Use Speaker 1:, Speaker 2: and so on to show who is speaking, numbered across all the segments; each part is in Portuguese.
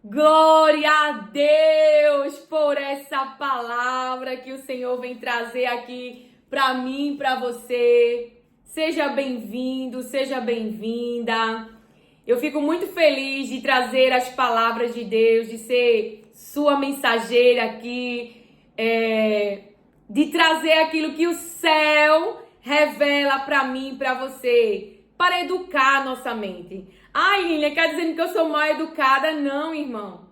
Speaker 1: Glória a Deus por essa palavra que o Senhor vem trazer aqui para mim, para você. Seja bem-vindo, seja bem-vinda. Eu fico muito feliz de trazer as palavras de Deus, de ser sua mensageira aqui, de trazer aquilo que o céu revela para mim, para você, para educar nossa mente. Ai, Lilian, quer dizer que eu sou mal educada? Não, irmão.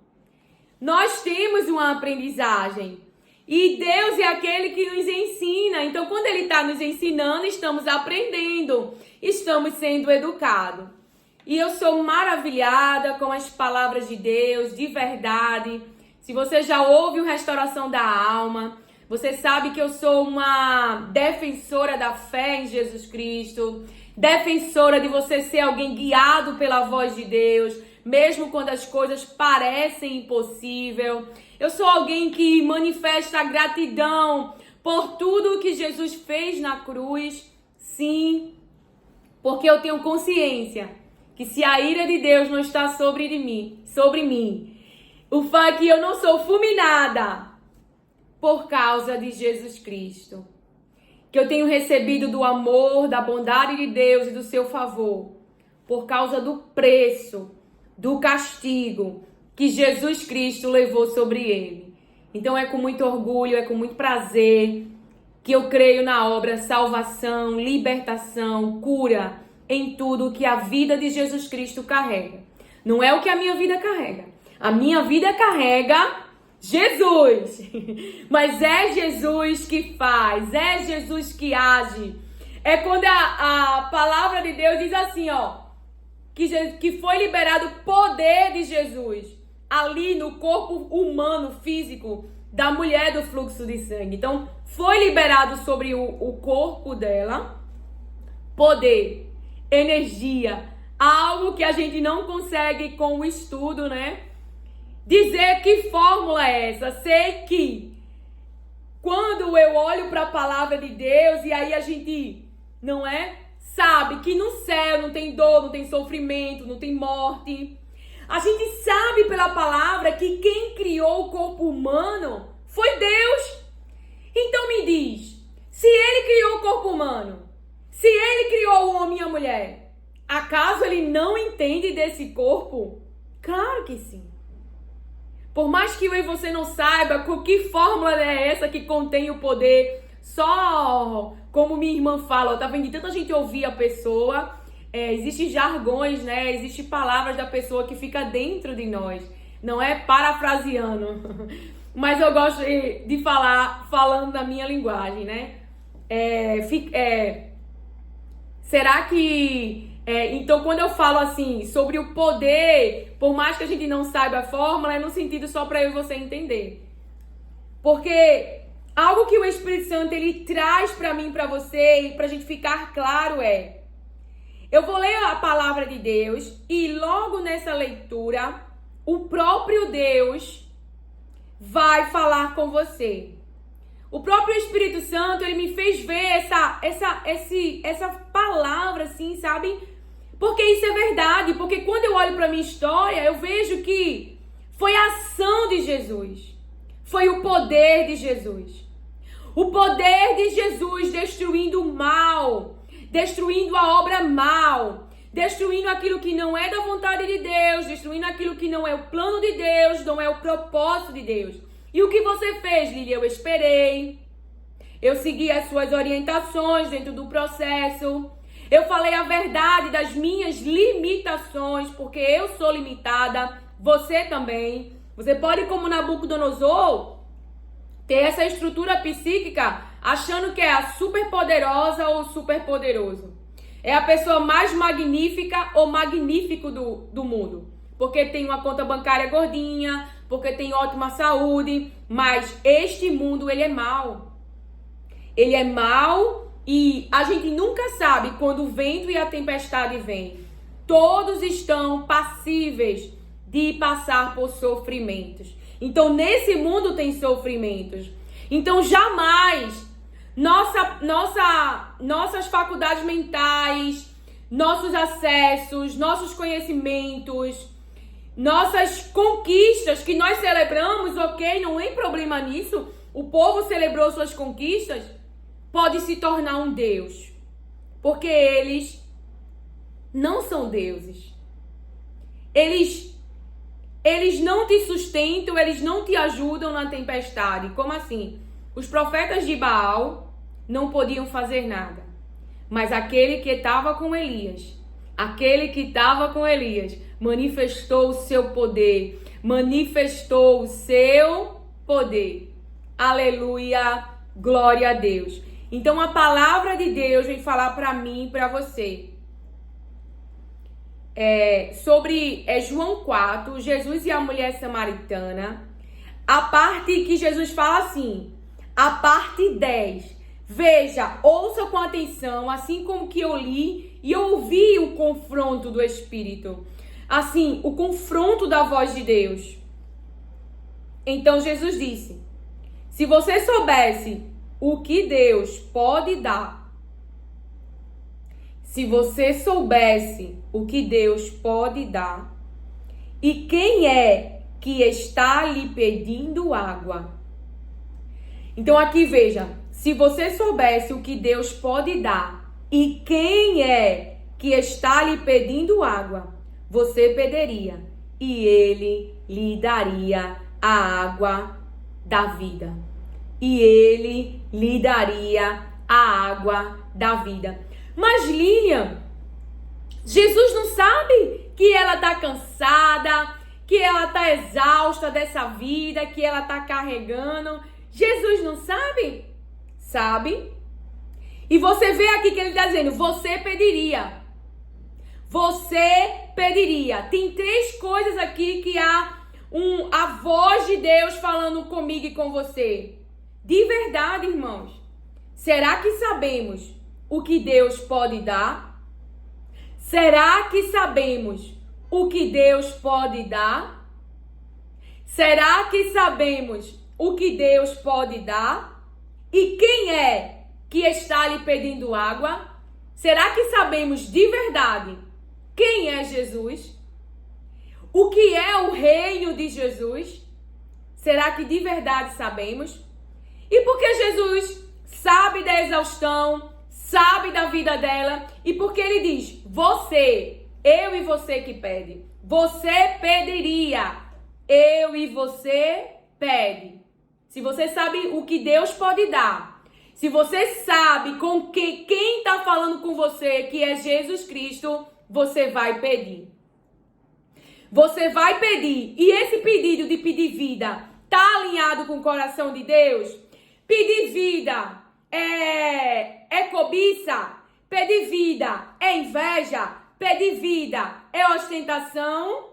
Speaker 1: Nós temos uma aprendizagem. E Deus é aquele que nos ensina. Então, quando Ele está nos ensinando, estamos aprendendo. Estamos sendo educados. E eu sou maravilhada com as palavras de Deus, de verdade. Se você já ouve o Restauração da Alma, você sabe que eu sou uma defensora da fé em Jesus Cristo. Defensora de você ser alguém guiado pela voz de Deus, mesmo quando as coisas parecem impossíveis. Eu sou alguém que manifesta gratidão por tudo que Jesus fez na cruz. Sim, porque eu tenho consciência que se a ira de Deus não está sobre mim, o fato é que eu não sou fulminada por causa de Jesus Cristo. Que eu tenho recebido do amor, da bondade de Deus e do seu favor, por causa do preço, do castigo que Jesus Cristo levou sobre ele. Então é com muito orgulho, é com muito prazer que eu creio na obra salvação, libertação, cura, em tudo que a vida de Jesus Cristo carrega. Não é o que a minha vida carrega. A minha vida carrega Jesus, mas é Jesus que faz, é Jesus que age. É quando a palavra de Deus diz assim, que foi liberado o poder de Jesus ali no corpo humano, físico da mulher do fluxo de sangue. Então, foi liberado sobre o corpo dela poder, energia, algo que a gente não consegue com o estudo, né? Dizer que fórmula é essa. Sei que quando eu olho para a palavra de Deus e aí a gente, sabe que no céu não tem dor, não tem sofrimento, não tem morte. A gente sabe pela palavra que quem criou o corpo humano foi Deus. Então me diz, se Ele criou o corpo humano, se Ele criou o homem e a mulher, acaso Ele não entende desse corpo? Claro que sim. Por mais que eu e você não saiba que fórmula é essa que contém o poder, só como minha irmã fala, tá vendo? Tanta gente ouvir a pessoa, existem jargões, né? Existem palavras da pessoa que fica dentro de nós, não é parafraseando, mas eu gosto de falando na minha linguagem, né? Será que... então, quando eu falo assim, sobre o poder, por mais que a gente não saiba a fórmula, é no sentido só para eu e você entender. Porque algo que o Espírito Santo, ele traz para mim, para você, e pra gente ficar claro eu vou ler a palavra de Deus e logo nessa leitura, o próprio Deus vai falar com você. O próprio Espírito Santo, ele me fez ver essa palavra, assim, sabe? Porque isso é verdade. Porque quando eu olho para a minha história, eu vejo que foi a ação de Jesus. Foi o poder de Jesus. O poder de Jesus destruindo o mal, destruindo a obra mal, destruindo aquilo que não é da vontade de Deus, destruindo aquilo que não é o plano de Deus, não é o propósito de Deus. E o que você fez, Lili? Eu esperei. Eu segui as suas orientações dentro do processo. Eu falei a verdade das minhas limitações, porque eu sou limitada, você também. Você pode, como Nabucodonosor, ter essa estrutura psíquica achando que é a super poderosa ou super poderoso. É a pessoa mais magnífica ou magnífico do mundo. Porque tem uma conta bancária gordinha, porque tem ótima saúde, mas este mundo, ele é mau. Ele é mau e a gente nunca sabe quando o vento e a tempestade vêm. Todos estão passíveis de passar por sofrimentos. Então, nesse mundo tem sofrimentos. Então, jamais nossas faculdades mentais, nossos acessos, nossos conhecimentos, Nossas conquistas que nós celebramos, ok, não tem problema nisso. O povo celebrou suas conquistas, pode se tornar um Deus. Porque eles não são deuses. Eles não te sustentam, eles não te ajudam na tempestade. Como assim? Os profetas de Baal não podiam fazer nada. Mas aquele que estava com Elias, manifestou o seu poder. Manifestou o seu poder. Aleluia, glória a Deus. Então a palavra de Deus vem falar para mim e para você. Sobre João 4, Jesus e a mulher samaritana. A parte que Jesus fala assim, a parte 10. Veja, ouça com atenção, assim como que eu li e eu ouvi o confronto do Espírito. Assim, o confronto da voz de Deus. Então Jesus disse, se você soubesse o que Deus pode dar, se você soubesse o que Deus pode dar, e quem é que está lhe pedindo água? Então aqui veja, se você soubesse o que Deus pode dar, e quem é que está lhe pedindo água, você pediria, e ele lhe daria a água da vida. E ele lhe daria a água da vida. Mas Lilian, Jesus não sabe que ela está cansada, que ela está exausta dessa vida, que ela está carregando. Jesus não sabe? Sabe? E você vê aqui que ele está dizendo, você pediria. Você pediria. Tem 3 coisas aqui que há a voz de Deus falando comigo e com você. De verdade, irmãos, será que sabemos o que Deus pode dar? Será que sabemos o que Deus pode dar? Será que sabemos o que Deus pode dar? E quem é que está lhe pedindo água? Será que sabemos de verdade quem é Jesus? O que é o reino de Jesus? Será que de verdade sabemos? E porque Jesus sabe da exaustão, sabe da vida dela, e porque ele diz, você, eu e você que pede, você pediria, eu e você pede. Se você sabe o que Deus pode dar, se você sabe com quem está falando com você, que é Jesus Cristo, você vai pedir. Você vai pedir, e esse pedido de pedir vida está alinhado com o coração de Deus? Pedir vida é cobiça? Pedir vida é inveja? Pedir vida é ostentação?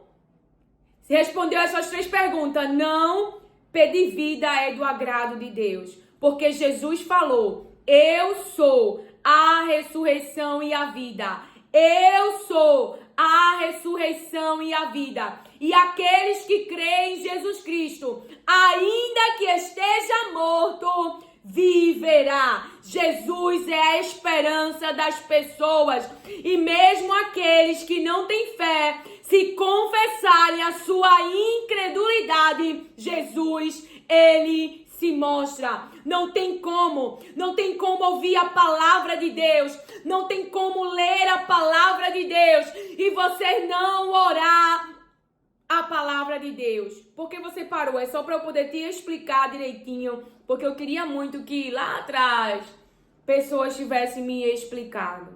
Speaker 1: Se respondeu essas 3 perguntas, não, pedir vida é do agrado de Deus. Porque Jesus falou, eu sou a ressurreição e a vida. Eu sou a ressurreição e a vida. E aqueles que creem em Jesus Cristo, ainda que esteja morto, viverá. Jesus é a esperança das pessoas. E mesmo aqueles que não têm fé, se confessarem a sua incredulidade, Jesus, ele se mostra. Não tem como ouvir a palavra de Deus, não tem como ler a palavra de Deus e você não orar a palavra de Deus. Porque você parou? É só para eu poder te explicar direitinho, porque eu queria muito que lá atrás pessoas tivessem me explicado.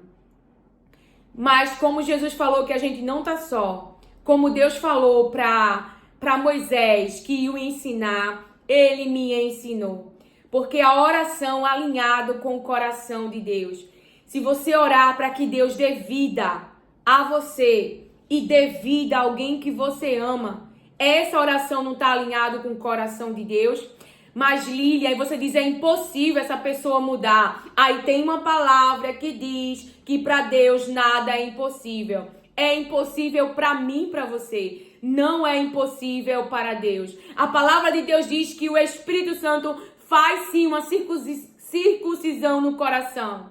Speaker 1: Mas como Jesus falou que a gente não tá só, como Deus falou para Moisés que ia o ensinar, ele me ensinou. Porque a oração alinhado com o coração de Deus. Se você orar para que Deus dê vida a você e dê vida a alguém que você ama, essa oração não está alinhado com o coração de Deus? Mas Lília, aí você diz, é impossível essa pessoa mudar. Aí tem uma palavra que diz que para Deus nada é impossível. É impossível para mim e para você. Não é impossível para Deus. A palavra de Deus diz que o Espírito Santo faz sim uma circuncisão no coração.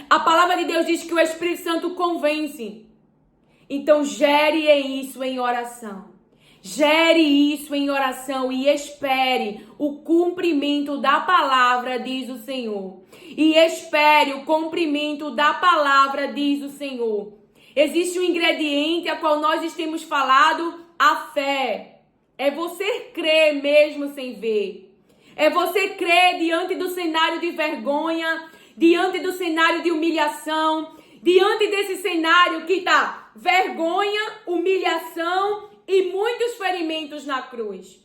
Speaker 1: A palavra de Deus diz que o Espírito Santo convence. Então gere isso em oração. Gere isso em oração e espere o cumprimento da palavra, diz o Senhor. E espere o cumprimento da palavra, diz o Senhor. Existe um ingrediente a qual nós temos falado, a fé. É você crer mesmo sem ver. É você crer diante do cenário de vergonha, diante do cenário de humilhação, diante desse cenário que está vergonha, humilhação e muitos ferimentos na cruz.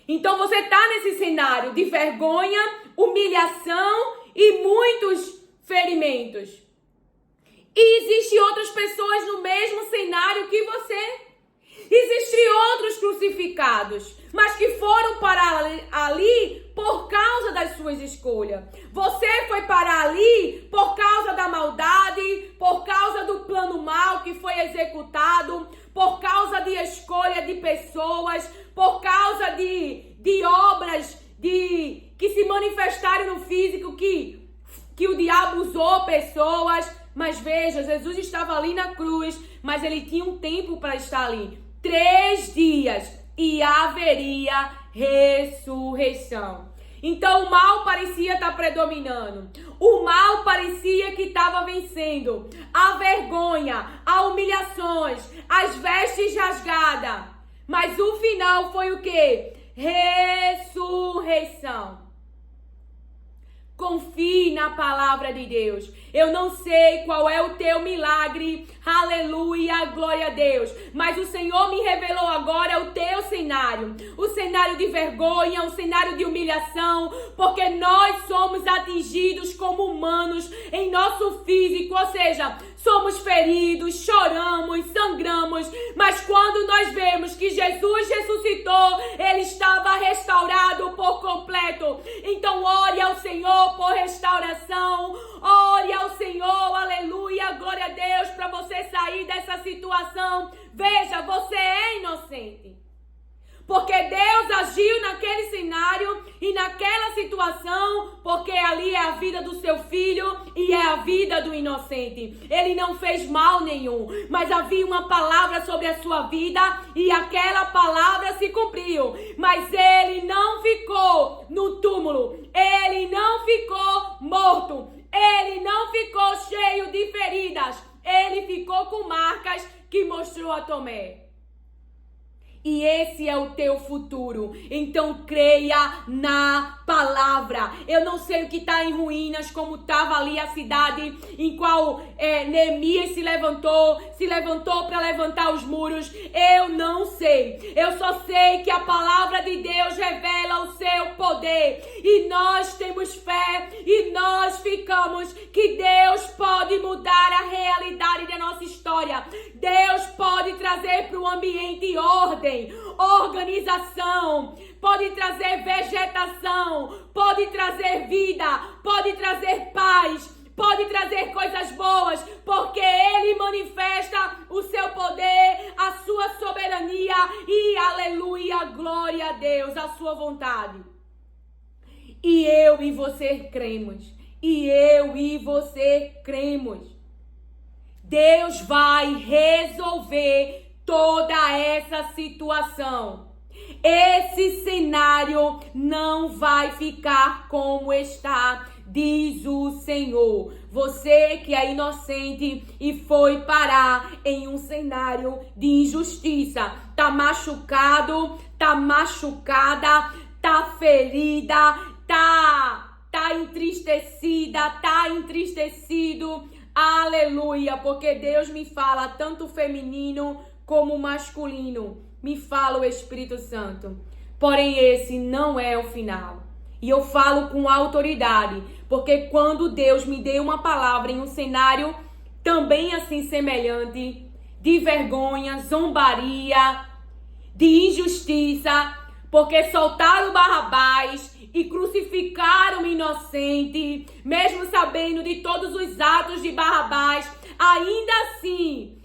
Speaker 1: Então você está nesse cenário de vergonha, humilhação e muitos ferimentos. E existem outras pessoas no mesmo cenário que você. Existem outros crucificados, mas que foram parar ali por causa das suas escolhas. Você foi parar ali por causa da maldade, por causa do plano mal que foi executado, por causa de escolha de pessoas, por causa de obras que se manifestaram no físico, que o diabo usou pessoas. Mas veja, Jesus estava ali na cruz, mas ele tinha um tempo para estar ali. 3 dias e haveria ressurreição. Então o mal parecia estar predominando. O mal parecia que estava vencendo. A vergonha, as humilhações, as vestes rasgadas. Mas o final foi o quê? Ressurreição. Confie na palavra de Deus. Eu não sei qual é o teu milagre, aleluia, glória a Deus. Mas o Senhor me revelou agora o teu cenário. O cenário de vergonha, o cenário de humilhação. Porque nós somos atingidos como humanos em nosso físico. Ou seja, somos feridos, choramos, sangramos. Mas quando nós vemos que Jesus ressuscitou, Ele estava restaurado por completo. Então ore ao Senhor por restauração. Ore ao Senhor, aleluia, glória a Deus, para você sair dessa situação. Veja, você é inocente. Porque Deus agiu naquele cenário e naquela situação, porque ali é a vida do seu filho e é a vida do inocente. Ele não fez mal nenhum, mas havia uma palavra sobre a sua vida e aquela palavra se cumpriu. Mas ele não ficou no túmulo, ele não ficou morto, ele não ficou cheio de feridas, ele ficou com marcas que mostrou a Tomé. E esse é o teu futuro. Então creia na palavra. Eu não sei o que está em ruínas, como estava ali a cidade em qual Neemias se levantou para levantar os muros. Eu não sei. Eu só sei que a palavra de Deus revela o seu poder. E nós temos fé e nós ficamos que Deus pode mudar a realidade da nossa história. Deus pode trazer para o ambiente ordem, organização, pode trazer vegetação, pode trazer vida, pode trazer paz, pode trazer coisas boas, porque Ele manifesta o seu poder, a sua soberania e, aleluia, glória a Deus, a sua vontade. E eu e você cremos, e eu e você cremos. Deus vai resolver toda essa situação. Esse cenário não vai ficar como está, diz o Senhor. Você que é inocente e foi parar em um cenário de injustiça, tá machucado, tá machucada, tá ferida, tá entristecida, tá entristecido. Aleluia, porque Deus me fala tanto feminino como masculino. Me fala o Espírito Santo. Porém, esse não é o final. E eu falo com autoridade, porque quando Deus me deu uma palavra em um cenário também assim semelhante, de vergonha, zombaria, de injustiça, porque soltaram Barrabás e crucificaram o inocente, mesmo sabendo de todos os atos de Barrabás, ainda assim,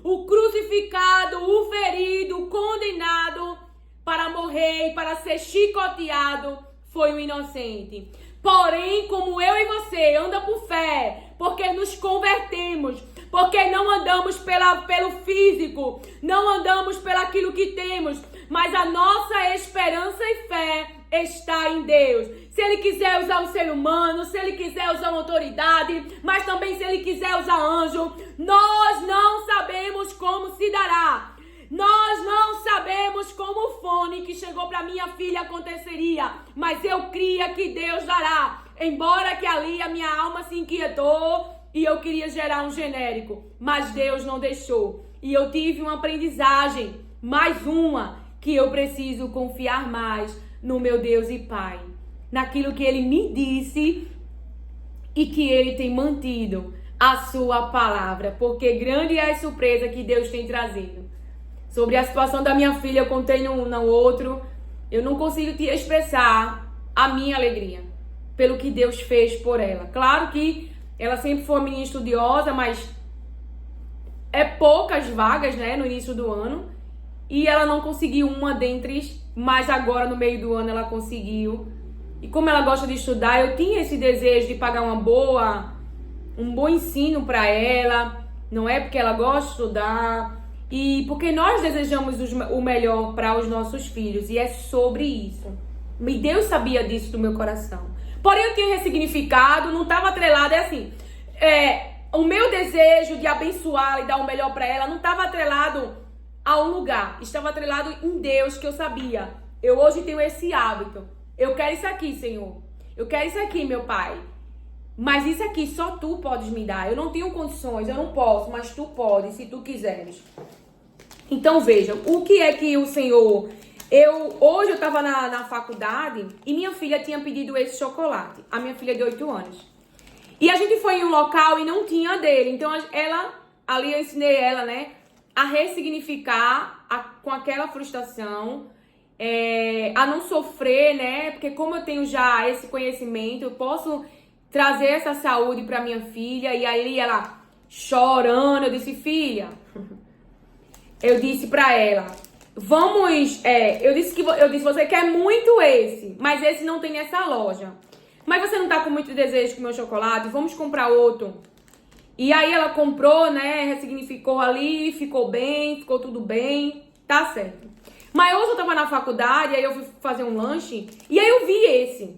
Speaker 1: o crucificado, o ferido, o condenado para morrer, para ser chicoteado, foi o inocente. Porém, como eu e você anda por fé, Porque nos convertemos. Porque não andamos pelo físico. Não andamos pelaquilo que temos. Mas a nossa esperança e fé está em Deus. Se Ele quiser usar um ser humano, se Ele quiser usar uma autoridade, mas também se Ele quiser usar anjo, nós não sabemos como se dará. Nós não sabemos como o fone que chegou para minha filha aconteceria, mas eu cria que Deus dará. Embora que ali a minha alma se inquietou e eu queria gerar um genérico, mas Deus não deixou. E eu tive uma aprendizagem, mais uma, que eu preciso confiar mais no meu Deus e Pai, naquilo que Ele me disse e que Ele tem mantido a sua palavra, porque grande é a surpresa que Deus tem trazido. Sobre a situação da minha filha, eu contei no outro, eu não consigo te expressar a minha alegria pelo que Deus fez por ela. Claro que ela sempre foi uma menina estudiosa, mas é poucas vagas, né, no início do ano. E ela não conseguiu uma dentre, mas agora no meio do ano ela conseguiu. E como ela gosta de estudar, eu tinha esse desejo de pagar um bom ensino para ela. Não é porque ela gosta de estudar, e porque nós desejamos o melhor para os nossos filhos. E é sobre isso. E Deus sabia disso do meu coração. Porém, eu tinha ressignificado, não estava atrelado, o meu desejo de abençoá-la e dar o melhor para ela não estava atrelado a um lugar. Estava atrelado em Deus, que eu sabia. Eu hoje tenho esse hábito. Eu quero isso aqui, Senhor. Eu quero isso aqui, meu Pai. Mas isso aqui só Tu podes me dar. Eu não tenho condições, eu não posso, mas Tu podes, se Tu quiseres. Então, vejam, o que é que o Senhor... Hoje eu estava na faculdade e minha filha tinha pedido esse chocolate. A minha filha de 8 anos. E a gente foi em um local e não tinha dele. Então, ali eu ensinei ela, né, a ressignificar com aquela frustração, a não sofrer, né? Porque como eu tenho já esse conhecimento, eu posso trazer essa saúde para minha filha. E aí ela chorando, eu disse, filha, eu disse para ela, eu disse, você quer muito esse, mas esse não tem nessa loja. Mas você não tá com muito desejo de comer o chocolate? Vamos comprar outro. E aí ela comprou, né, ressignificou ali, ficou bem, ficou tudo bem, tá certo. Mas hoje eu tava na faculdade, aí eu fui fazer um lanche, e aí eu vi esse.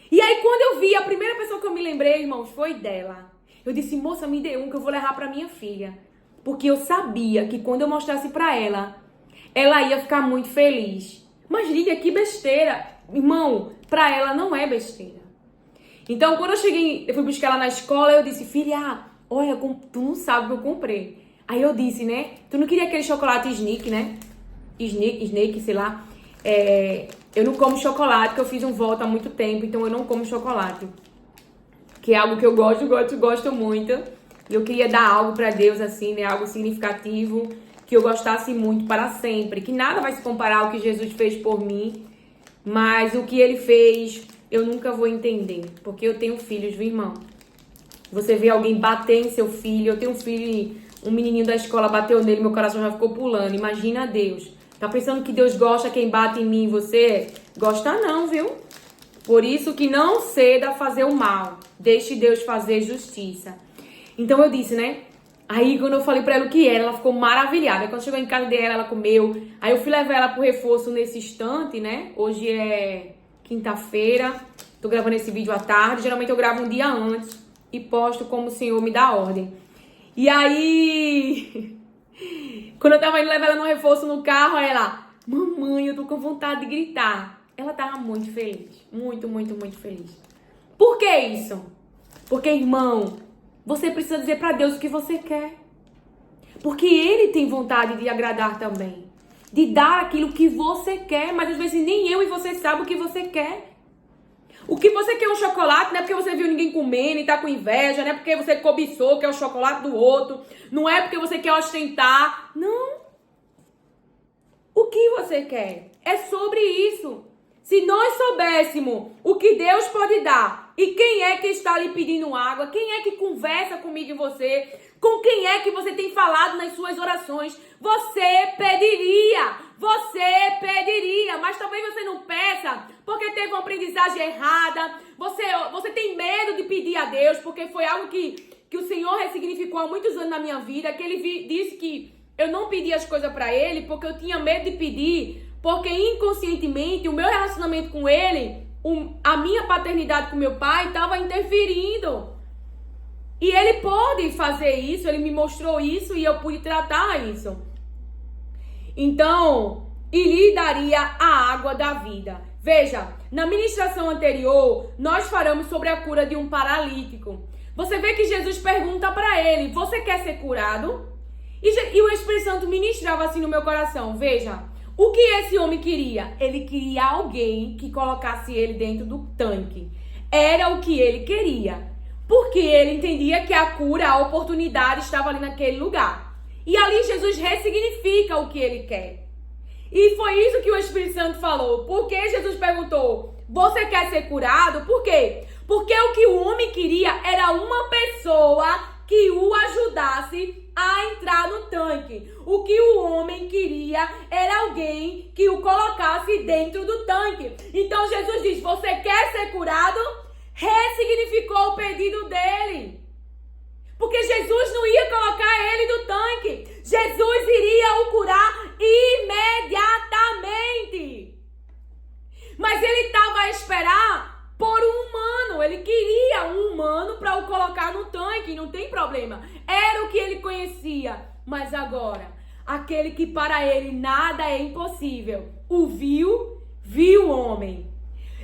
Speaker 1: E aí quando eu vi, a primeira pessoa que eu me lembrei, irmãos, foi dela. Eu disse, moça, me dê um que eu vou levar pra minha filha. Porque eu sabia que quando eu mostrasse pra ela, ela ia ficar muito feliz. Mas, Lídia, que besteira. Irmão, pra ela não é besteira. Então, quando eu fui buscar ela na escola, eu disse, filha, olha, tu não sabe o que eu comprei. Aí eu disse, né, tu não queria aquele chocolate Snick, né? Snake, sei lá. Eu não como chocolate, porque eu fiz um voto há muito tempo, então eu não como chocolate. Que é algo que eu gosto muito. E eu queria dar algo pra Deus, assim, né, algo significativo, que eu gostasse muito para sempre. Que nada vai se comparar ao que Jesus fez por mim, mas o que Ele fez... eu nunca vou entender, porque eu tenho filhos, viu, irmão? Você vê alguém bater em seu filho, eu tenho um filho, um menininho da escola bateu nele, meu coração já ficou pulando. Imagina Deus. Tá pensando que Deus gosta quem bate em mim e você? Gosta não, viu? Por isso que não ceda a fazer o mal. Deixe Deus fazer justiça. Então eu disse, né? Aí quando eu falei pra ela o que era, ela ficou maravilhada. Aí, quando chegou em casa dela, ela comeu. Aí eu fui levar ela pro reforço nesse instante, né? Hoje é... quinta-feira, tô gravando esse vídeo à tarde. Geralmente eu gravo um dia antes e posto como o Senhor me dá ordem. E aí, quando eu tava indo levar ela no reforço no carro, aí ela, mamãe, eu tô com vontade de gritar. Ela tava muito feliz, muito, muito, muito feliz. Por que isso? Porque, irmão, você precisa dizer pra Deus o que você quer. Porque Ele tem vontade de agradar também. De dar aquilo que você quer, mas às vezes nem eu e você sabe o que você quer. O que você quer é um chocolate, não é porque você viu ninguém comendo e tá com inveja, não é porque você cobiçou que é o chocolate do outro, não é porque você quer ostentar, não. O que você quer? É sobre isso. Se nós soubéssemos o que Deus pode dar e quem é que está lhe pedindo água, quem é que conversa comigo e você, com quem é que você tem falado nas suas orações, você pediria, mas talvez você não peça porque teve uma aprendizagem errada, você tem medo de pedir a Deus, porque foi algo que o Senhor ressignificou há muitos anos na minha vida, que Ele disse que eu não pedia as coisas para Ele porque eu tinha medo de pedir, porque inconscientemente o meu relacionamento com Ele, a minha paternidade com meu pai estava interferindo. E Ele pôde fazer isso, Ele me mostrou isso e eu pude tratar isso. Então, e lhe daria a água da vida. Veja, na ministração anterior, nós falamos sobre a cura de um paralítico. Você vê que Jesus pergunta para ele, você quer ser curado? E o Espírito Santo ministrava assim no meu coração. Veja, o que esse homem queria? Ele queria alguém que colocasse ele dentro do tanque. Era o que ele queria. Porque ele entendia que a cura, a oportunidade estava ali naquele lugar. E ali Jesus ressignifica o que ele quer. E foi isso que o Espírito Santo falou. Porque Jesus perguntou, você quer ser curado? Por quê? Porque o que o homem queria era uma pessoa que o ajudasse a entrar no tanque. O que o homem queria era alguém que o colocasse dentro do tanque. Então Jesus diz, você quer ser curado? Ressignificou o pedido dele. Porque Jesus não ia colocar ele no tanque. Jesus iria o curar imediatamente. Mas ele estava a esperar por um humano. Ele queria um humano para o colocar no tanque. Não tem problema. Era o que ele conhecia. Mas agora, aquele que para ele nada é impossível, o viu o homem.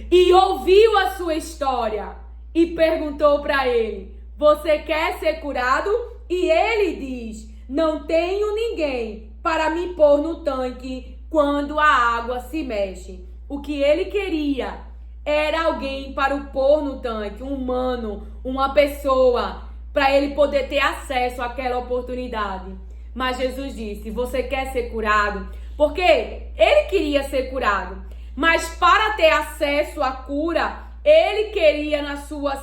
Speaker 1: E ouviu a sua história. E perguntou para ele, você quer ser curado? E ele diz, não tenho ninguém para me pôr no tanque quando a água se mexe. O que ele queria era alguém para o pôr no tanque, um humano, uma pessoa, para ele poder ter acesso àquela oportunidade. Mas Jesus disse, você quer ser curado? Porque ele queria ser curado, mas para ter acesso à cura, ele queria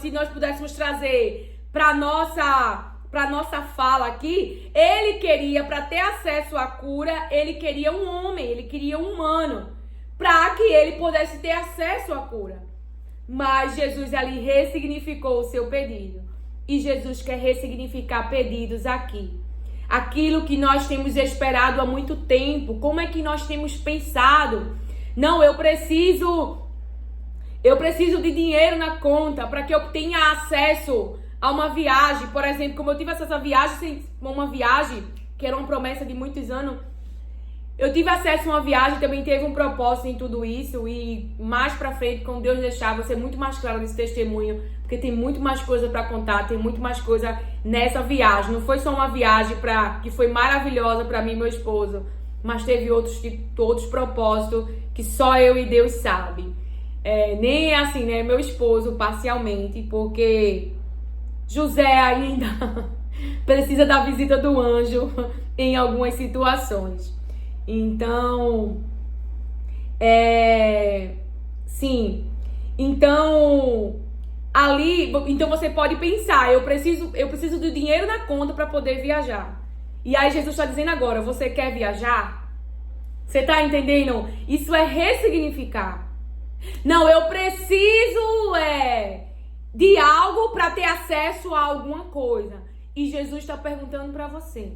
Speaker 1: se nós pudéssemos trazer para nossa fala aqui, ele queria, para ter acesso à cura, ele queria um homem, ele queria um humano, para que ele pudesse ter acesso à cura. Mas Jesus ali ressignificou o seu pedido. E Jesus quer ressignificar pedidos aqui. Aquilo que nós temos esperado há muito tempo. Como é que nós temos pensado? Não, eu preciso de dinheiro na conta para que eu tenha acesso a uma viagem. Por exemplo, como eu tive acesso a uma viagem que era uma promessa de muitos anos, eu tive acesso a uma viagem, também teve um propósito em tudo isso. E mais pra frente, quando Deus deixar, vou ser muito mais claro nesse testemunho, porque tem muito mais coisa pra contar, tem muito mais coisa nessa viagem. Não foi só uma viagem que foi maravilhosa pra mim e meu esposo, mas teve outros propósitos que só eu e Deus sabe. Nem é assim, né? Meu esposo, parcialmente, porque José ainda precisa da visita do anjo em algumas situações. Então, sim. Então, então você pode pensar, eu preciso do dinheiro na conta para poder viajar. E aí Jesus está dizendo agora, você quer viajar? Você está entendendo? Isso é ressignificar. Não, eu preciso de algo para ter acesso a alguma coisa. E Jesus está perguntando para você.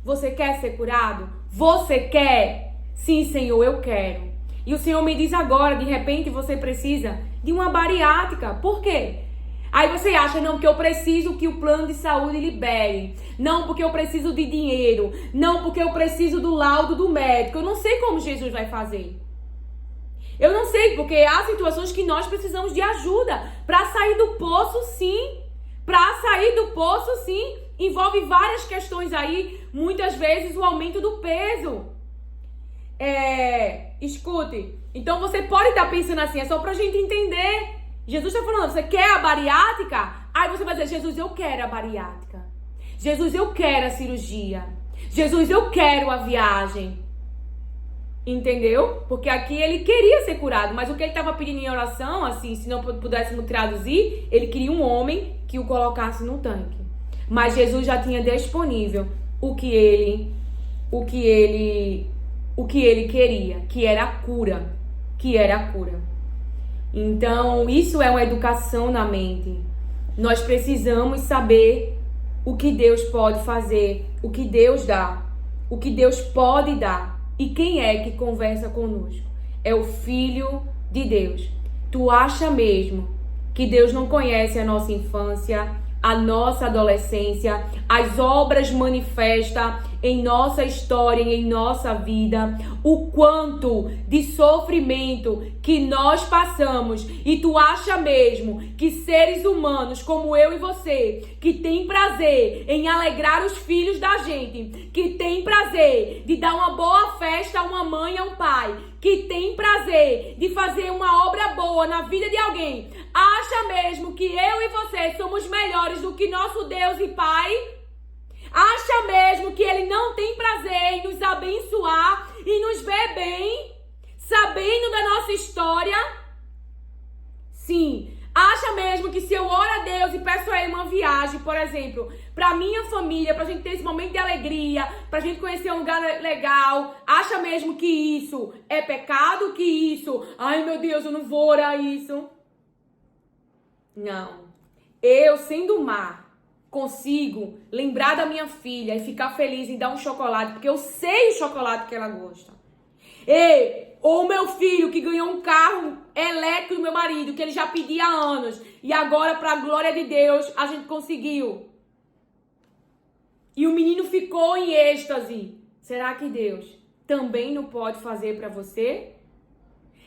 Speaker 1: Você quer ser curado? Você quer? Sim, Senhor, eu quero. E o Senhor me diz agora, de repente você precisa de uma bariátrica. Por quê? Aí você acha, não, porque eu preciso que o plano de saúde libere. Não, porque eu preciso de dinheiro. Não, porque eu preciso do laudo do médico. Eu não sei como Jesus vai fazer. Eu não sei, porque há situações que nós precisamos de ajuda. Para sair do poço, sim. Para sair do poço, sim. Envolve várias questões aí. Muitas vezes o aumento do peso. Escute. Então você pode estar pensando assim, é só pra gente entender. Jesus está falando, você quer a bariátrica? Aí você vai dizer, Jesus, eu quero a bariátrica. Jesus, eu quero a cirurgia. Jesus, eu quero a viagem. Entendeu? Porque aqui ele queria ser curado, mas o que ele estava pedindo em oração, assim, se não pudéssemos traduzir, ele queria um homem que o colocasse no tanque. Mas Jesus já tinha disponível o que ele queria, que era a cura. Então, isso é uma educação na mente. Nós precisamos saber o que Deus pode fazer, o que Deus dá, o que Deus pode dar. E quem é que conversa conosco? É o Filho de Deus. Tu acha mesmo que Deus não conhece a nossa infância, a nossa adolescência, as obras manifestas em nossa história, em nossa vida, o quanto de sofrimento que nós passamos, e tu acha mesmo que seres humanos como eu e você, que tem prazer em alegrar os filhos da gente, que tem prazer de dar uma boa festa a uma mãe e a um pai, que tem prazer de fazer uma obra boa na vida de alguém, acha mesmo que eu e você somos melhores do que nosso Deus e Pai? Acha mesmo que Ele não tem prazer em nos abençoar e nos ver bem, sabendo da nossa história? Sim. Acha mesmo que se eu oro a Deus e peço a Ele uma viagem, por exemplo, pra minha família, pra gente ter esse momento de alegria, pra gente conhecer um lugar legal, acha mesmo que isso é pecado? Que isso, ai meu Deus, eu não vou orar isso? Não. Eu, sendo má, consigo lembrar da minha filha e ficar feliz em dar um chocolate, porque eu sei o chocolate que ela gosta. Ou meu filho que ganhou um carro elétrico do meu marido, que ele já pedia há anos, e agora, para a glória de Deus, a gente conseguiu. E o menino ficou em êxtase. Será que Deus também não pode fazer para você?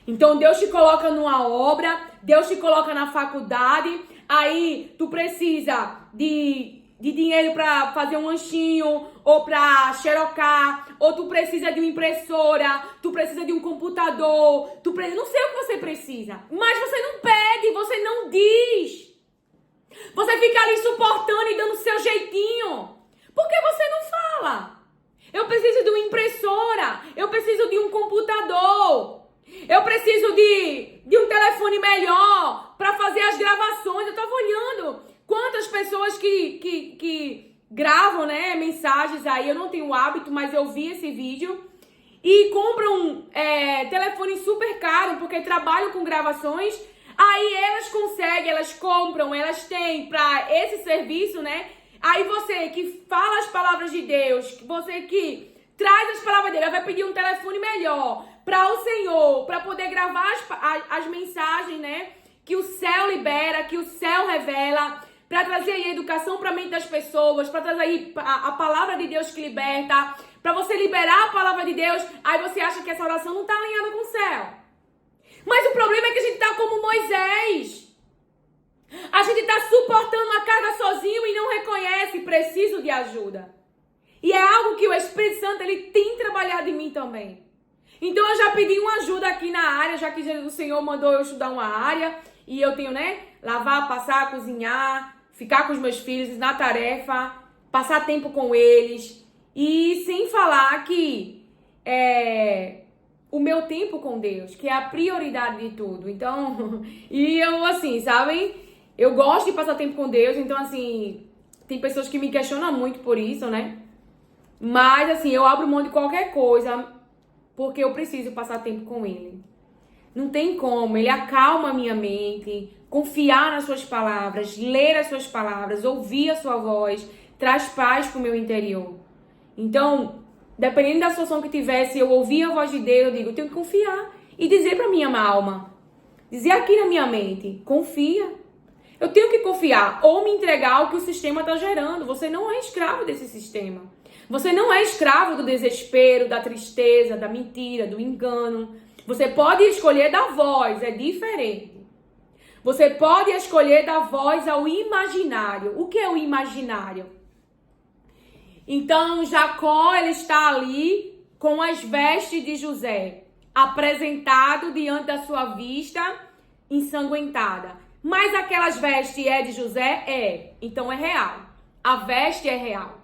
Speaker 1: Então Deus te coloca numa obra, Deus te coloca na faculdade, aí tu precisa de dinheiro para fazer um lanchinho, ou para xerocar, ou tu precisa de uma impressora, tu precisa de um computador, não sei o que você precisa, mas você não pede, você não diz. Você fica ali suportando e dando o seu jeitinho. Por que você não fala? Eu preciso de uma impressora, eu preciso de um computador, eu preciso de um telefone melhor para fazer as gravações. Eu tava olhando quantas pessoas que gravam, né, mensagens aí. Eu não tenho o hábito, mas eu vi esse vídeo. E compram telefone super caro porque trabalham com gravações. Aí elas conseguem, elas compram, elas têm para esse serviço, né? Aí você que fala as palavras de Deus, você que traz as palavras dele, vai pedir um telefone melhor para o Senhor, para poder gravar as mensagens, né? Que o céu libera, que o céu revela, para trazer aí educação para a mente das pessoas, para trazer aí a palavra de Deus que liberta, para você liberar a palavra de Deus. Aí você acha que essa oração não está alinhada com o céu. Mas o problema é que a gente está como Moisés. A gente está suportando a carga sozinho e não reconhece, preciso de ajuda. E é algo que o Espírito Santo ele tem trabalhado em mim também. Então eu já pedi uma ajuda aqui na área, já que o Senhor mandou eu estudar uma área. E eu tenho, né, lavar, passar, cozinhar, ficar com os meus filhos na tarefa, passar tempo com eles. E sem falar que o meu tempo com Deus, que é a prioridade de tudo. Então, e eu assim, sabem? Eu gosto de passar tempo com Deus, então assim, tem pessoas que me questionam muito por isso, né? Mas assim, eu abro mão de qualquer coisa porque eu preciso passar tempo com Ele. Não tem como, Ele acalma a minha mente, confiar nas suas palavras, ler as suas palavras, ouvir a sua voz, traz paz pro meu interior. Então, dependendo da situação que tivesse, eu ouvir a voz de Deus, eu digo, eu tenho que confiar e dizer pra minha alma, dizer aqui na minha mente, confia. Eu tenho que confiar ou me entregar ao que o sistema está gerando. Você não é escravo desse sistema. Você não é escravo do desespero, da tristeza, da mentira, do engano. Você pode escolher dar voz, é diferente. Você pode escolher dar voz ao imaginário. O que é o imaginário? Então, Jacó, ele está ali com as vestes de José, apresentado diante da sua vista, ensanguentada. Mas aquelas vestes é de José? É. Então é real. A veste é real.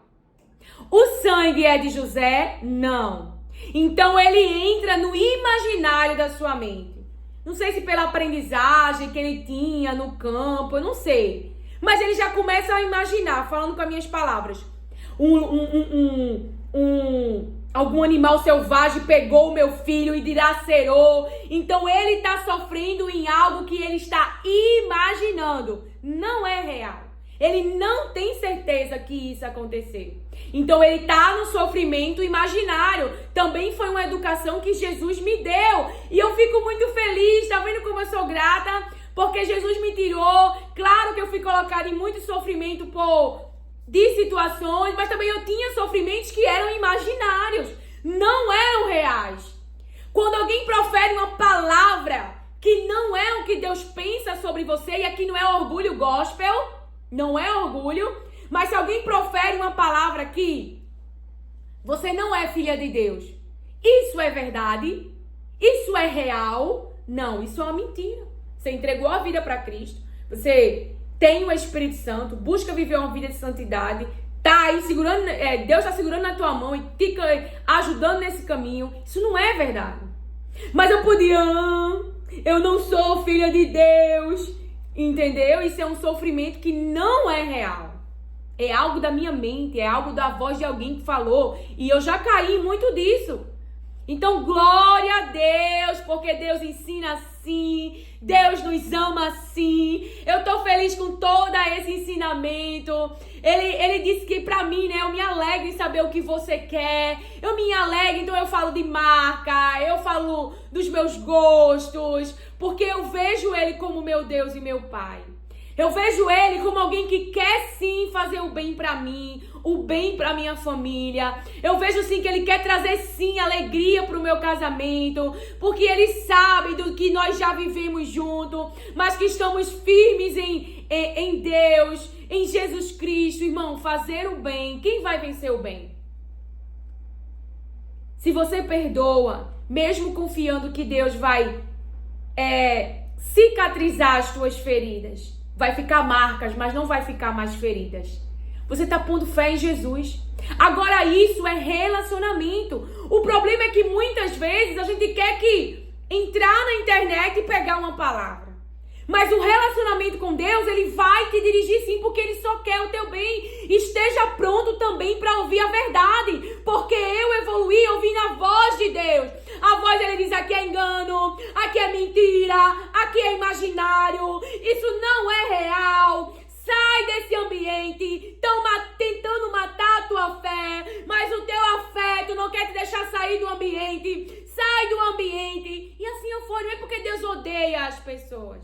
Speaker 1: O sangue é de José? Não. Então ele entra no imaginário da sua mente. Não sei se pela aprendizagem que ele tinha no campo, eu não sei. Mas ele já começa a imaginar, falando com as minhas palavras. Algum animal selvagem pegou o meu filho e dilacerou. Então ele está sofrendo em algo que ele está imaginando. Não é real. Ele não tem certeza que isso aconteceu. Então ele está no sofrimento imaginário. Também foi uma educação que Jesus me deu. E eu fico muito feliz. Tá vendo como eu sou grata? Porque Jesus me tirou. Claro que eu fui colocada em muito sofrimento de situações, mas também eu tinha sofrimentos que eram imaginários, não eram reais. Quando alguém profere uma palavra que não é o que Deus pensa sobre você, e aqui não é orgulho gospel, não é orgulho, mas se alguém profere uma palavra que você não é filha de Deus, isso é verdade? Isso é real? Não, isso é uma mentira. Você entregou a vida para Cristo, você tem o Espírito Santo, busca viver uma vida de santidade, tá aí segurando, Deus está segurando na tua mão e te ajudando nesse caminho. Isso não é verdade. Mas eu não sou filha de Deus, entendeu? Isso é um sofrimento que não é real. É algo da minha mente, é algo da voz de alguém que falou, e eu já caí em muito disso. Então, glória a Deus, porque Deus ensina assim, Deus nos ama assim. Eu tô feliz com todo esse ensinamento. Ele disse que pra mim, né, eu me alegro em saber o que você quer. Eu me alegro, então eu falo de marca, eu falo dos meus gostos, porque eu vejo Ele como meu Deus e meu Pai. Eu vejo Ele como alguém que quer sim fazer o bem pra mim, o bem pra minha família. Eu vejo sim que Ele quer trazer sim alegria pro meu casamento, porque Ele sabe do que nós já vivemos junto, mas que estamos firmes em Deus, em Jesus Cristo. Irmão, fazer o bem, quem vai vencer o bem? Se você perdoa, mesmo confiando que Deus vai cicatrizar as tuas feridas, vai ficar marcas, mas não vai ficar mais feridas. Você está pondo fé em Jesus. Agora isso é relacionamento. O problema é que muitas vezes a gente quer entrar na internet e pegar uma palavra. Mas o relacionamento com Deus, Ele vai te dirigir sim, porque Ele só quer o teu bem. Esteja pronto também para ouvir a verdade, porque eu evoluí ouvindo a voz de Deus. A voz dele diz: aqui é engano, aqui é mentira, aqui é imaginário, isso não é real. Sai desse ambiente, estão tentando matar a tua fé, mas o teu afeto não quer te deixar sair do ambiente. Sai do ambiente. E assim eu fui, não é porque Deus odeia as pessoas,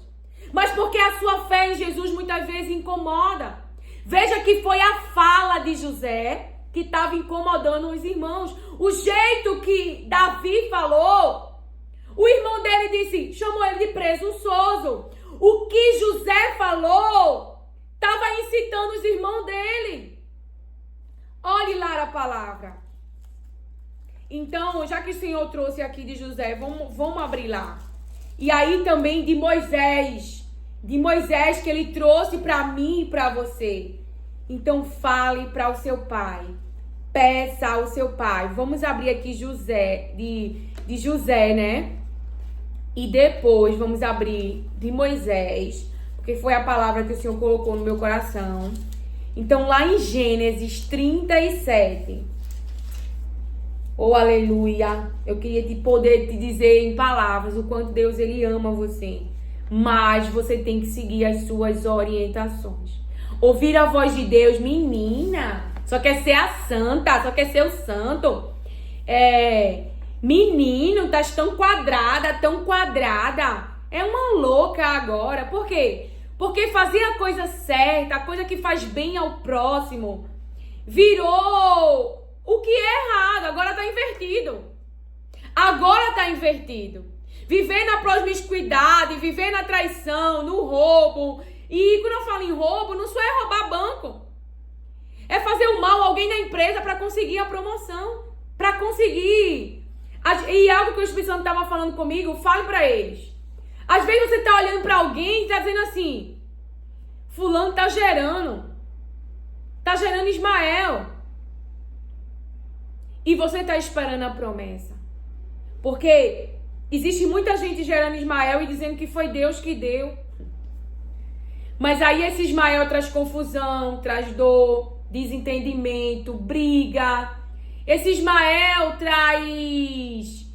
Speaker 1: mas porque a sua fé em Jesus muitas vezes incomoda. Veja que foi a fala de José que estava incomodando os irmãos. O jeito que Davi falou, o irmão dele disse, chamou ele de presunçoso. O que José falou estava incitando os irmãos dele. Olhe lá a palavra. Então, já que o Senhor trouxe aqui de José, vamos abrir lá. E aí também de Moisés que ele trouxe para mim e para você. Então fale para o seu pai, peça ao seu pai. Vamos abrir aqui José, de José, né? E depois vamos abrir de Moisés, porque foi a palavra que o Senhor colocou no meu coração. Então lá em Gênesis 37... Oh, aleluia. Eu queria poder te dizer em palavras o quanto Deus, Ele ama você. Mas você tem que seguir as suas orientações. Ouvir a voz de Deus, menina, só quer ser a santa, só quer ser o santo. Menino, tá tão quadrada. É uma louca agora. Por quê? Porque fazer a coisa certa, a coisa que faz bem ao próximo, virou o que é errado. Agora tá invertido. Viver na promiscuidade, viver na traição, no roubo. E quando eu falo em roubo, não só é roubar banco. É fazer o mal a alguém na empresa para conseguir a promoção. Para conseguir. E algo que o Espírito Santo estava falando comigo, fale para eles. Às vezes você tá olhando para alguém e tá dizendo assim: fulano tá gerando Ismael. e você está esperando a promessa. Porque existe muita gente gerando Ismael e dizendo que foi Deus que deu. Mas aí esse Ismael traz confusão, traz dor, desentendimento, briga. Esse Ismael traz...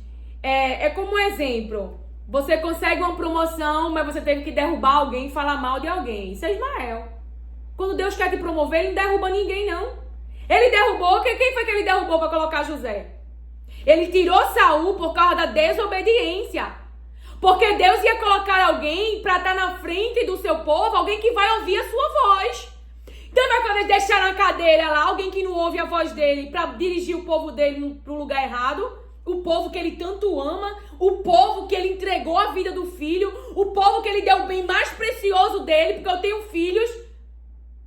Speaker 1: É como um exemplo. Você consegue uma promoção, mas você teve que derrubar alguém, falar mal de alguém. Isso é Ismael. Quando Deus quer te promover, ele não derruba ninguém, não. Ele derrubou, quem foi que ele derrubou para colocar José? Ele tirou Saul por causa da desobediência. Porque Deus ia colocar alguém para estar na frente do seu povo, alguém que vai ouvir a sua voz. Então vai quando ele deixar na cadeira lá, alguém que não ouve a voz dele para dirigir o povo dele para o lugar errado. O povo que ele tanto ama, o povo que ele entregou a vida do filho, o povo que ele deu o bem mais precioso dele, porque eu tenho filhos.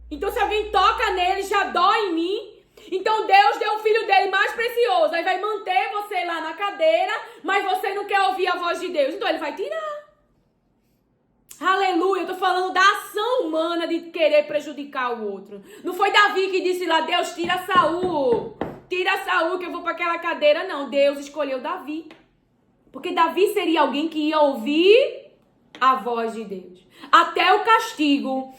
Speaker 1: Então se alguém toca nele, já dói em mim. Então Deus deu o filho dele mais precioso. Aí vai manter você lá na cadeira, mas você não quer ouvir a voz de Deus. Então ele vai tirar. Aleluia, eu tô falando da ação humana de querer prejudicar o outro. Não foi Davi que disse lá, Deus, tira Saul. Tira Saul que eu vou para aquela cadeira. Não, Deus escolheu Davi. Porque Davi seria alguém que ia ouvir a voz de Deus. Até o castigo,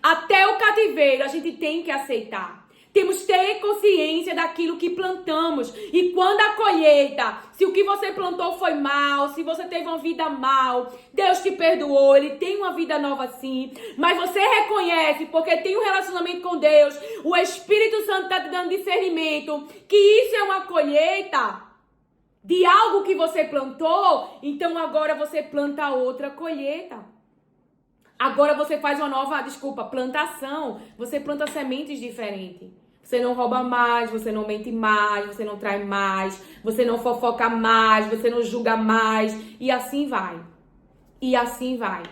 Speaker 1: até o cativeiro, a gente tem que aceitar. Temos que ter consciência daquilo que plantamos. E quando a colheita, se o que você plantou foi mal, se você teve uma vida mal, Deus te perdoou, Ele tem uma vida nova sim. Mas você reconhece, porque tem um relacionamento com Deus, o Espírito Santo está te dando discernimento, que isso é uma colheita de algo que você plantou, então agora você planta outra colheita. Agora você faz uma nova, plantação. Você planta sementes diferentes. Você não rouba mais, você não mente mais, você não trai mais, você não fofoca mais, você não julga mais. E assim vai. E assim vai.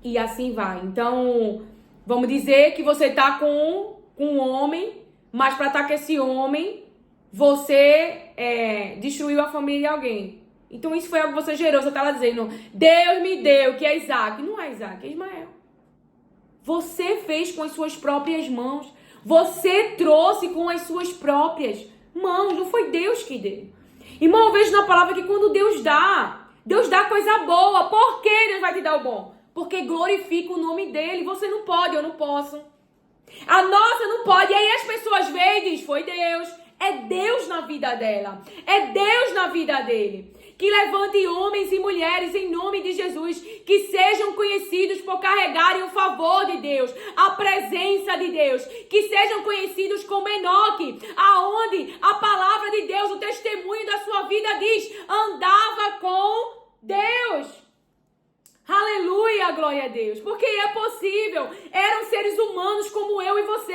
Speaker 1: E assim vai. Então, vamos dizer que você tá com um homem, mas para estar com esse homem, você destruiu a família de alguém. Então isso foi algo que você gerou. Você tá lá dizendo, Deus me deu, que é Isaac. Não é Isaac, é Ismael. Você fez com as suas próprias mãos. Você trouxe com as suas próprias mãos. Não foi Deus que deu. Irmão, eu vejo na palavra que quando Deus dá coisa boa. Por que Deus vai te dar o bom? Porque glorifica o nome dele. Você não pode, eu não posso. A nossa não pode. E aí as pessoas veem e dizem, foi Deus. É Deus na vida dela. É Deus na vida dele. Que levante homens e mulheres em nome de Jesus. Que sejam conhecidos por carregarem o favor de Deus. A presença de Deus. Que sejam conhecidos como Enoque. Aonde a palavra de Deus, o testemunho da sua vida diz. Andava com Deus. Aleluia, glória a Deus, porque é possível, eram seres humanos como eu e você.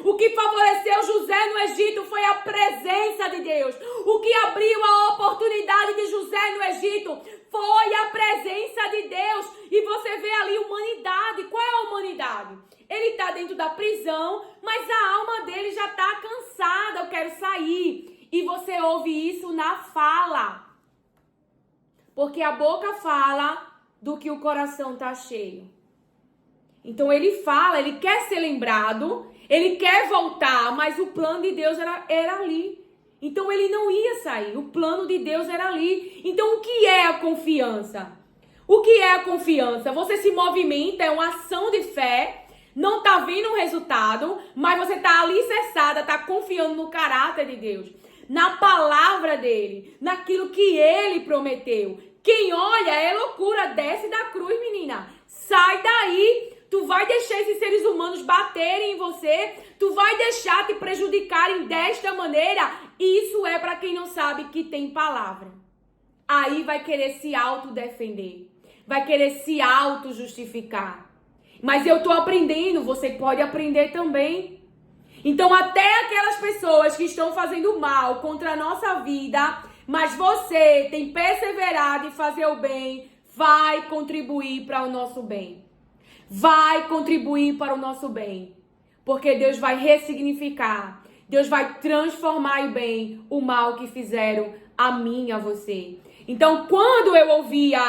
Speaker 1: O que favoreceu José no Egito foi a presença de Deus. O que abriu a oportunidade de José no Egito foi a presença de Deus. E você vê ali humanidade. Qual é a humanidade? Ele está dentro da prisão, mas a alma dele já está cansada, eu quero sair. E você ouve isso na fala, porque a boca fala do que o coração tá cheio. Então ele fala, ele quer ser lembrado, ele quer voltar, mas o plano de Deus era ali. Então ele não ia sair, o plano de Deus era ali. Então o que é a confiança? O que é a confiança? Você se movimenta, é uma ação de fé, não tá vendo um resultado, mas você tá alicerçada, tá confiando no caráter de Deus, na palavra dele, naquilo que ele prometeu. Quem olha é loucura, desce da cruz, menina. Sai daí. Tu vai deixar esses seres humanos baterem em você. Tu vai deixar te prejudicarem desta maneira. Isso é para quem não sabe que tem palavra. Aí vai querer se autodefender. Vai querer se auto-justificar. Mas eu tô aprendendo, você pode aprender também. Então até aquelas pessoas que estão fazendo mal contra a nossa vida, mas você tem perseverado em fazer o bem, vai contribuir para o nosso bem. Vai contribuir para o nosso bem. Porque Deus vai ressignificar. Deus vai transformar em bem o mal que fizeram a mim e a você. Então, quando eu ouvia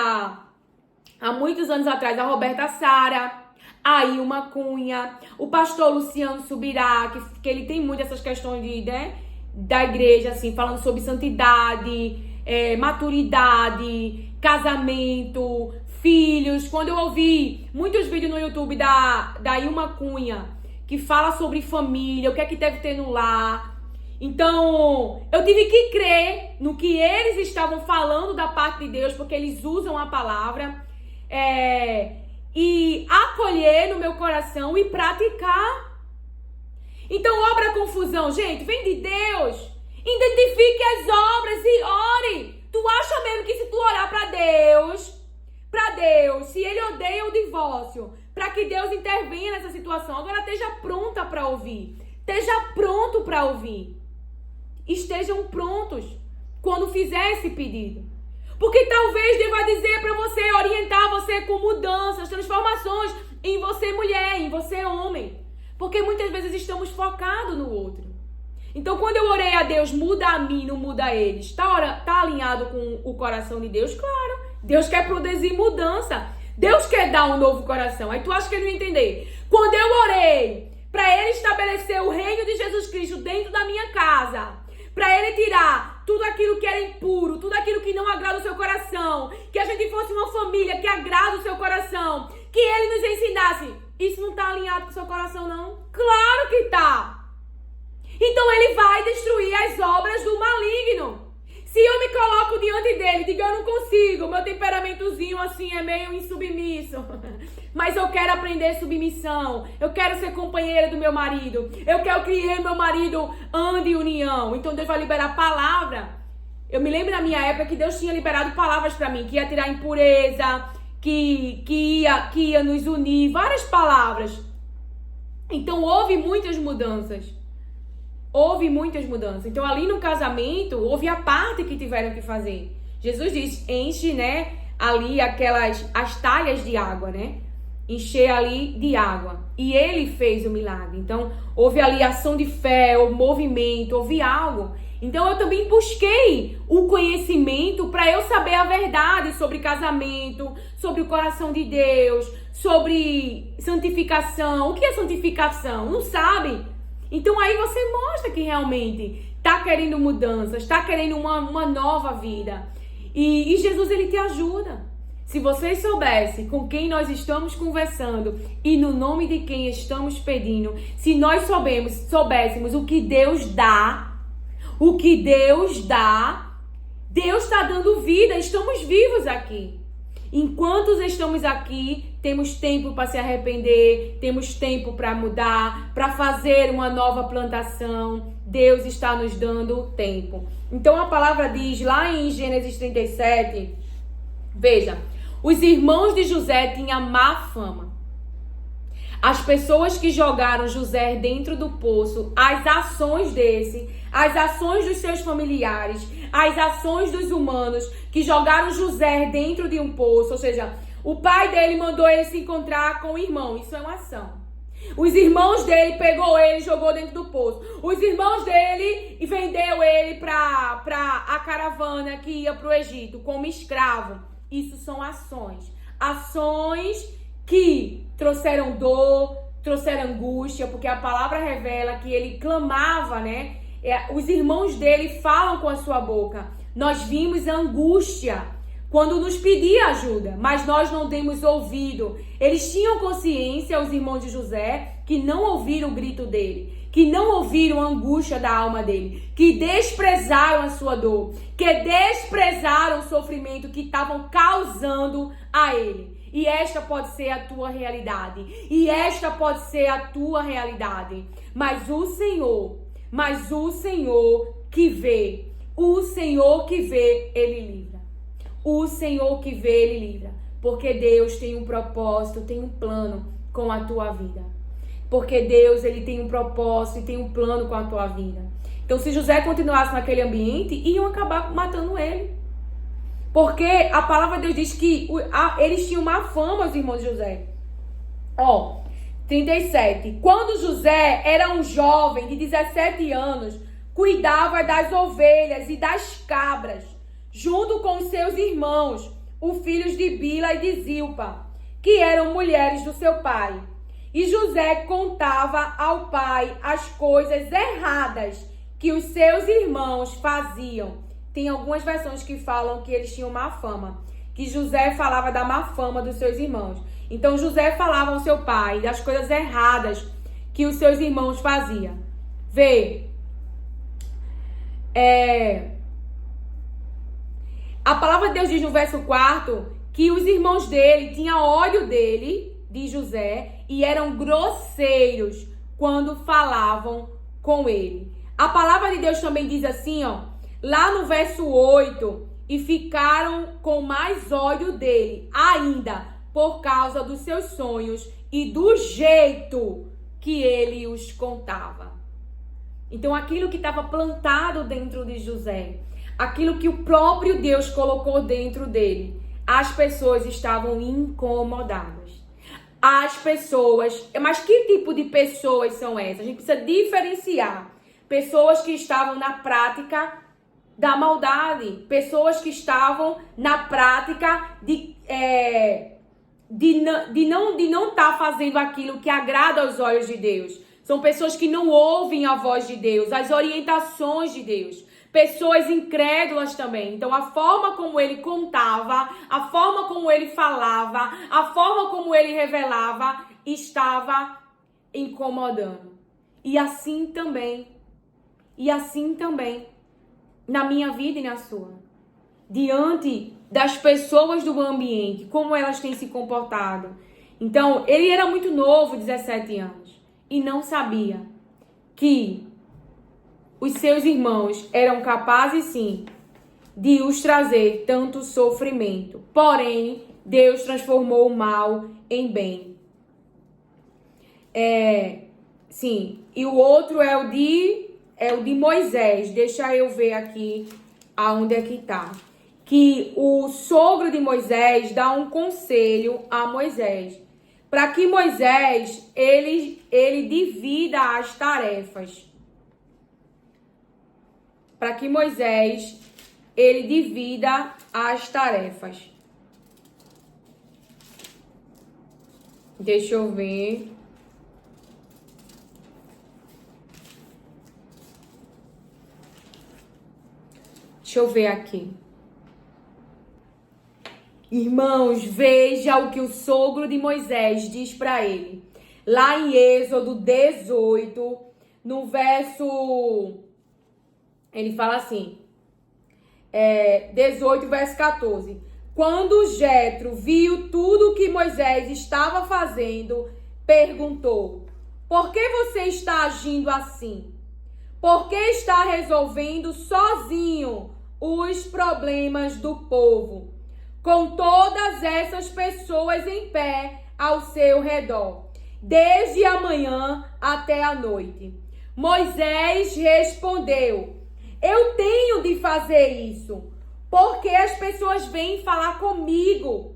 Speaker 1: há muitos anos atrás a Roberta Sara, a Ilma Cunha, o pastor Luciano Subirá, que ele tem muito essas questões da igreja, assim, falando sobre santidade, maturidade, casamento, filhos. Quando eu ouvi muitos vídeos no YouTube da Ilma Cunha, que fala sobre família, o que é que deve ter no lar. Então, eu tive que crer no que eles estavam falando da parte de Deus, porque eles usam a palavra, e acolher no meu coração e praticar. Então, obra confusão, gente, vem de Deus. Identifique as obras e ore. Tu acha mesmo que se tu orar para Deus, se ele odeia o divórcio, para que Deus intervenha nessa situação, agora esteja pronta para ouvir. Esteja pronto para ouvir. Estejam prontos quando fizer esse pedido. Porque talvez Deus vai dizer para você, orientar você com mudanças, transformações em você mulher, em você homem. Porque muitas vezes estamos focados no outro. Então, quando eu orei a Deus, muda a mim, não muda a eles. Tá alinhado com o coração de Deus? Claro. Deus quer produzir mudança. Deus quer dar um novo coração. Aí tu acha que ele não entender? Quando eu orei para ele estabelecer o reino de Jesus Cristo dentro da minha casa, para ele tirar tudo aquilo que era impuro, tudo aquilo que não agrada o seu coração, que a gente fosse uma família que agrada o seu coração, que ele nos ensinasse, isso não está alinhado com o seu coração, não? Claro que tá! Então ele vai destruir as obras do maligno. Se eu me coloco diante dele, digo, eu não consigo, meu temperamentozinho assim é meio insubmisso, mas eu quero aprender submissão, eu quero ser companheira do meu marido, eu quero que meu marido ande em união. Então Deus vai liberar palavra. Eu me lembro da minha época que Deus tinha liberado palavras para mim, que ia tirar impureza, que ia nos unir, várias palavras. Então houve muitas mudanças. Então ali no casamento, houve a parte que tiveram que fazer. Jesus diz, enche, ali as talhas de água, encher ali de água. E ele fez o milagre. Então, houve ali ação de fé, o movimento, houve algo. Então, eu também busquei o conhecimento para eu saber a verdade sobre casamento, sobre o coração de Deus, sobre santificação. O que é santificação? Não sabe? Então aí você mostra que realmente está querendo mudanças, está querendo uma nova vida. E Jesus, ele te ajuda. Se vocês soubessem com quem nós estamos conversando e no nome de quem estamos pedindo, se nós soubéssemos o que Deus dá, Deus está dando vida, estamos vivos aqui. Enquanto estamos aqui, temos tempo para se arrepender, temos tempo para mudar, para fazer uma nova plantação. Deus está nos dando tempo. Então a palavra diz lá em Gênesis 37, veja, os irmãos de José tinham má fama. As pessoas que jogaram José dentro do poço, as ações dos seus familiares, as ações dos humanos que jogaram José dentro de um poço, ou seja, o pai dele mandou ele se encontrar com o irmão, isso é uma ação. Os irmãos dele pegou ele e jogou dentro do poço. Os irmãos dele e vendeu ele para a caravana que ia para o Egito como escravo. Isso são ações. Ações que trouxeram dor, trouxeram angústia, porque a palavra revela que ele clamava, os irmãos dele falam com a sua boca. Nós vimos a angústia quando nos pedia ajuda, mas nós não demos ouvido. Eles tinham consciência, os irmãos de José, que não ouviram o grito dele, que não ouviram a angústia da alma dele, que desprezaram a sua dor, que desprezaram o sofrimento que estavam causando a ele. E esta pode ser a tua realidade. Mas o Senhor que vê, ele livra. O Senhor que vê, ele livra. Porque Deus tem um propósito, tem um plano com a tua vida. Porque Deus, ele tem um propósito e tem um plano com a tua vida. Então, se José continuasse naquele ambiente, iam acabar matando ele. Porque a palavra de Deus diz que eles tinham má fama, os irmãos de José. 37. Quando José era um jovem de 17 anos, cuidava das ovelhas e das cabras, junto com os seus irmãos, os filhos de Bila e de Zilpa, que eram mulheres do seu pai. E José contava ao pai as coisas erradas que os seus irmãos faziam. Tem algumas versões que falam que eles tinham má fama, que José falava da má fama dos seus irmãos. Então José falava ao seu pai das coisas erradas que os seus irmãos faziam. Vê, a palavra de Deus diz no verso 4 que os irmãos dele tinham ódio dele, de José, e eram grosseiros quando falavam com ele. A palavra de Deus também diz assim, ó, lá no verso 8, e ficaram com mais ódio dele, ainda por causa dos seus sonhos e do jeito que ele os contava. Então, aquilo que estava plantado dentro de José, aquilo que o próprio Deus colocou dentro dele, as pessoas estavam incomodadas. As pessoas, mas que tipo de pessoas são essas? A gente precisa diferenciar. Pessoas que estavam na prática da maldade, pessoas que estavam na prática de não estar fazendo aquilo que agrada aos olhos de Deus. São pessoas que não ouvem a voz de Deus, as orientações de Deus. Pessoas incrédulas também. Então, a forma como ele contava, a forma como ele falava, a forma como ele revelava, estava incomodando. E assim também, na minha vida e na sua. Diante das pessoas do ambiente, como elas têm se comportado. Então, ele era muito novo, 17 anos, e não sabia que os seus irmãos eram capazes, sim, de os trazer tanto sofrimento. Porém, Deus transformou o mal em bem. Sim, e o outro é o de Moisés. Deixa eu ver aqui aonde é que tá. Que o sogro de Moisés dá um conselho a Moisés, para que Moisés ele divida as tarefas. Para que Moisés ele divida as tarefas. Deixa eu ver. Deixa eu ver aqui. Irmãos, veja o que o sogro de Moisés diz para ele. Lá em Êxodo 18, no verso... Ele fala assim, 18, verso 14. Quando Jetro viu tudo o que Moisés estava fazendo, perguntou: por que você está agindo assim? Por que está resolvendo sozinho os problemas do povo, com todas essas pessoas em pé ao seu redor, desde a manhã até a noite? Moisés respondeu: eu tenho de fazer isso, porque as pessoas vêm falar comigo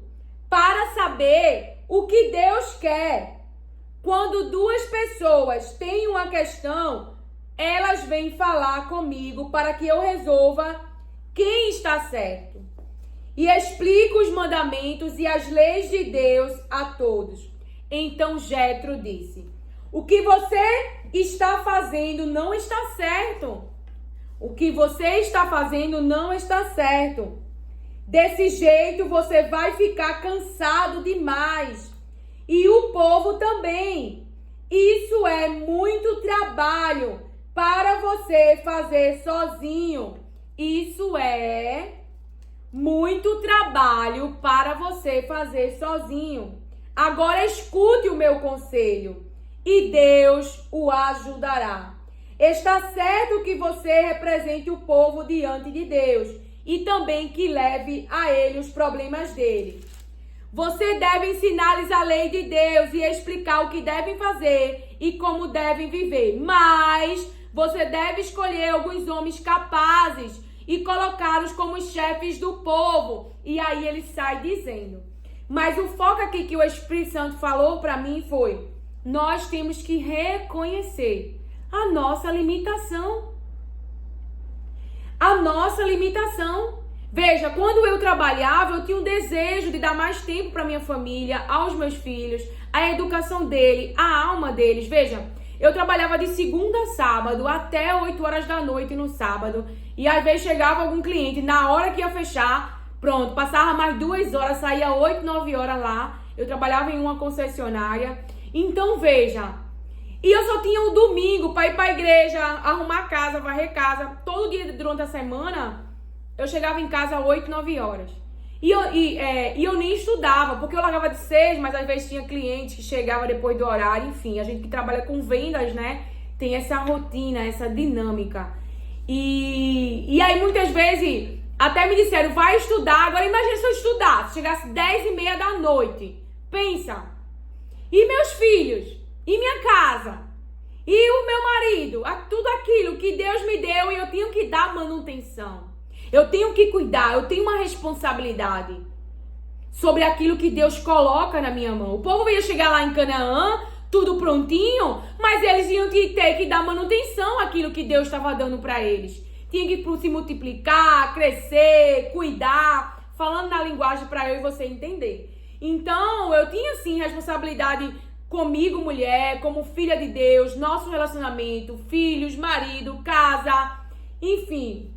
Speaker 1: para saber o que Deus quer. Quando duas pessoas têm uma questão, elas vêm falar comigo para que eu resolva quem está certo. E explico os mandamentos e as leis de Deus a todos. Então Jetro disse: o que você está fazendo não está certo. O que você está fazendo não está certo. Desse jeito você vai ficar cansado demais. E o povo também. Isso é muito trabalho para você fazer sozinho. Isso é muito trabalho para você fazer sozinho. Agora escute o meu conselho e Deus o ajudará. Está certo que você represente o povo diante de Deus e também que leve a ele os problemas dele. Você deve ensinar-lhes a lei de Deus e explicar o que devem fazer e como devem viver. Mas você deve escolher alguns homens capazes e colocá-los como chefes do povo. E aí ele sai dizendo. Mas o foco aqui que o Espírito Santo falou para mim foi: nós temos que reconhecer a nossa limitação. A nossa limitação. Veja, quando eu trabalhava, eu tinha um desejo de dar mais tempo para minha família, aos meus filhos, a educação dele, a alma deles. Veja, Eu trabalhava de segunda a sábado até 8 horas da noite no sábado. E às vezes chegava algum cliente, na hora que ia fechar, pronto, passava mais 2 horas, saía 8, 9 horas lá. Eu trabalhava em uma concessionária. Então veja, e eu só tinha o domingo para ir para a igreja, arrumar casa, varrer casa. Todo dia durante a semana, eu chegava em casa 8, 9 horas. E eu nem estudava, porque eu largava de 6, mas às vezes tinha cliente que chegava depois do horário. Enfim, a gente que trabalha com vendas, né, tem essa rotina, essa dinâmica. E aí muitas vezes até me disseram, vai estudar. Agora imagina se eu estudasse, chegasse 10h30 da noite. Pensa. E meus filhos? E minha casa? E o meu marido? Tudo aquilo que Deus me deu e eu tenho que dar manutenção. Eu tenho que cuidar, eu tenho uma responsabilidade sobre aquilo que Deus coloca na minha mão. O povo ia chegar lá em Canaã, tudo prontinho, mas eles iam ter que dar manutenção àquilo que Deus estava dando para eles. Tinha que se multiplicar, crescer, cuidar, falando na linguagem para eu e você entender. Então, eu tinha sim responsabilidade comigo, mulher, como filha de Deus, nosso relacionamento, filhos, marido, casa, enfim.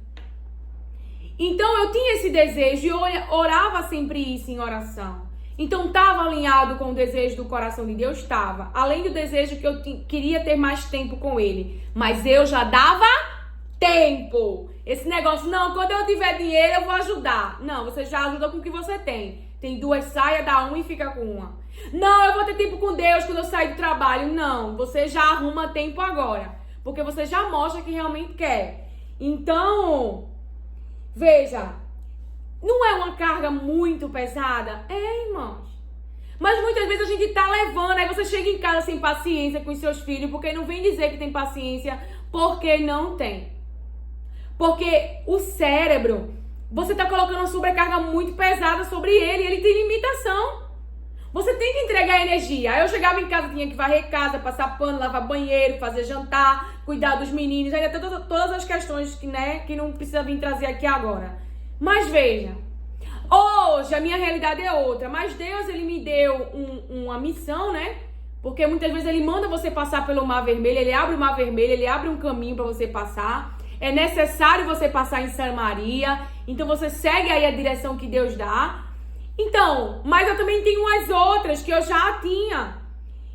Speaker 1: Então eu tinha esse desejo e eu orava sempre isso em oração. Então estava alinhado com o desejo do coração de Deus? Estava. Além do desejo que eu queria ter mais tempo com Ele. Mas eu já dava tempo. Esse negócio, não, quando eu tiver dinheiro eu vou ajudar. Não, você já ajuda com o que você tem. Tem 2 saias, dá uma e fica com uma. Não, eu vou ter tempo com Deus quando eu sair do trabalho. Não, você já arruma tempo agora. Porque você já mostra que realmente quer. Então... veja, não é uma carga muito pesada? É, irmãos. Mas muitas vezes a gente tá levando, aí você chega em casa sem paciência com os seus filhos, porque não vem dizer que tem paciência, porque não tem. Porque o cérebro, você tá colocando uma sobrecarga muito pesada sobre ele tem limitação. Você tem que entregar energia. Aí eu chegava em casa, tinha que varrer casa, passar pano, lavar banheiro, fazer jantar, cuidar dos meninos, ainda todas as questões que não precisa vir trazer aqui agora. Mas veja, hoje a minha realidade é outra, mas Deus, ele me deu uma missão, né? Porque muitas vezes ele manda você passar pelo Mar Vermelho, ele abre o Mar Vermelho, ele abre um caminho para você passar. É necessário você passar em Samaria, então você segue aí a direção que Deus dá. Então, mas eu também tenho umas outras que eu já tinha.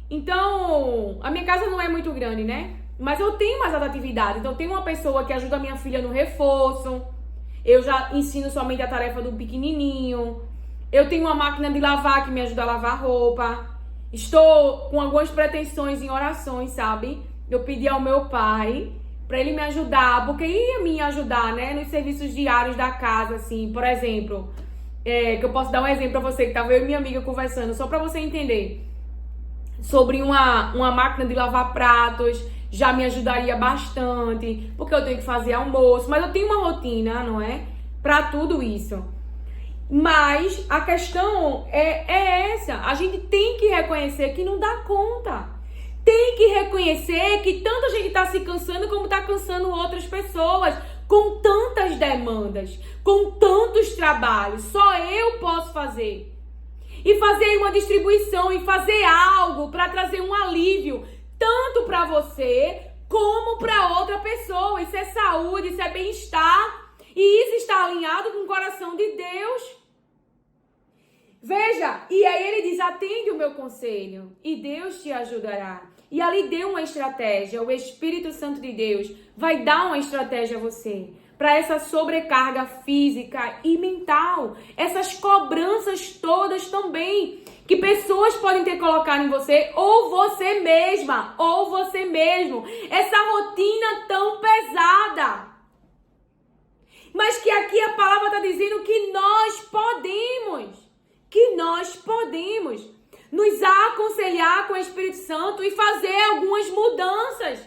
Speaker 1: Então, a minha casa não é muito grande, né? Mas eu tenho mais atividade. Então, eu tenho uma pessoa que ajuda a minha filha no reforço. Eu já ensino somente a tarefa do pequenininho. Eu tenho uma máquina de lavar que me ajuda a lavar roupa. Estou com algumas pretensões em orações, sabe? Eu pedi ao meu pai para ele me ajudar, porque ia me ajudar, né? Nos serviços diários da casa, assim, por exemplo... que eu posso dar um exemplo pra você, que tava eu e minha amiga conversando, só pra você entender. Sobre uma máquina de lavar pratos, já me ajudaria bastante, porque eu tenho que fazer almoço, mas eu tenho uma rotina, não é? Pra tudo isso. Mas a questão é essa, a gente tem que reconhecer que não dá conta. Tem que reconhecer que tanta gente tá se cansando como tá cansando outras pessoas. Com tantas demandas, com tantos trabalhos, só eu posso fazer. E fazer uma distribuição e fazer algo para trazer um alívio, tanto para você como para outra pessoa. Isso é saúde, isso é bem-estar. E isso está alinhado com o coração de Deus. Veja, e aí ele diz, atende o meu conselho e Deus te ajudará. E ali deu uma estratégia, o Espírito Santo de Deus vai dar uma estratégia a você para essa sobrecarga física e mental, essas cobranças todas também que pessoas podem ter colocado em você ou você mesma, ou você mesmo, essa rotina tão pesada. Mas que aqui a palavra está dizendo que nós podemos nos aconselhar com o Espírito Santo e fazer algumas mudanças.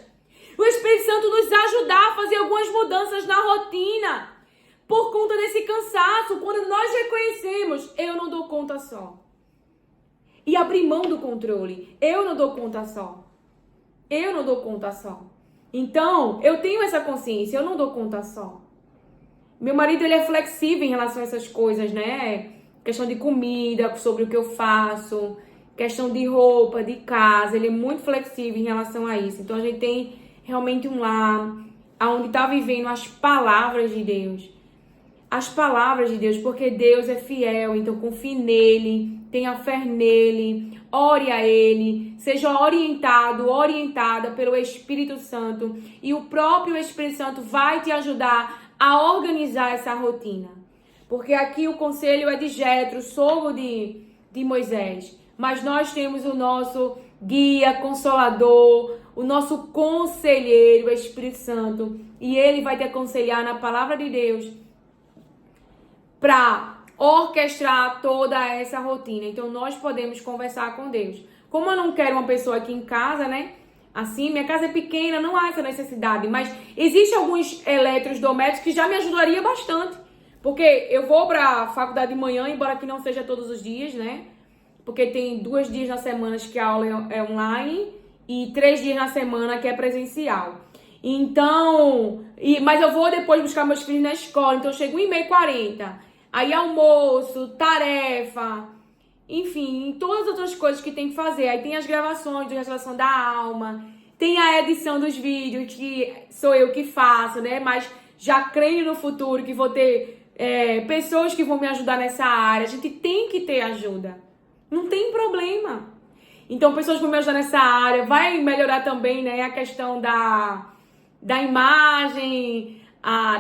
Speaker 1: O Espírito Santo nos ajudar a fazer algumas mudanças na rotina. Por conta desse cansaço, quando nós reconhecemos, eu não dou conta só. E abrir mão do controle. Eu não dou conta só. Então, eu tenho essa consciência, eu não dou conta só. Meu marido, ele é flexível em relação a essas coisas, né? Questão de comida, sobre o que eu faço. questão de roupa, de casa, ele é muito flexível em relação a isso. Então a gente tem realmente um lar onde está vivendo as palavras de Deus. As palavras de Deus, porque Deus é fiel, então confie nele, tenha fé nele, ore a ele, seja orientado, orientada pelo Espírito Santo, e o próprio Espírito Santo vai te ajudar a organizar essa rotina. Porque aqui o conselho é de Jetro, sogro de Moisés, mas nós temos o nosso guia, consolador, o nosso conselheiro, o Espírito Santo, e ele vai te aconselhar na palavra de Deus para orquestrar toda essa rotina. Então nós podemos conversar com Deus. Como eu não quero uma pessoa aqui em casa, né? Assim, minha casa é pequena, não há essa necessidade, mas existem alguns eletrodomésticos que já me ajudaria bastante. Porque eu vou para a faculdade de manhã, embora que não seja todos os dias, né? Porque tem 2 dias na semana que a aula é online e 3 dias na semana que é presencial. Então, mas eu vou depois buscar meus filhos na escola, então eu chego 1h40. Aí almoço, tarefa, enfim, todas as outras coisas que tem que fazer. Aí tem as gravações do Restauração da Alma, tem a edição dos vídeos, que sou eu que faço, né? Mas já creio no futuro que vou ter pessoas que vão me ajudar nessa área. A gente tem que ter ajuda, não tem problema. Então, pessoas que vão me ajudar nessa área, vai melhorar também, né, a questão da imagem,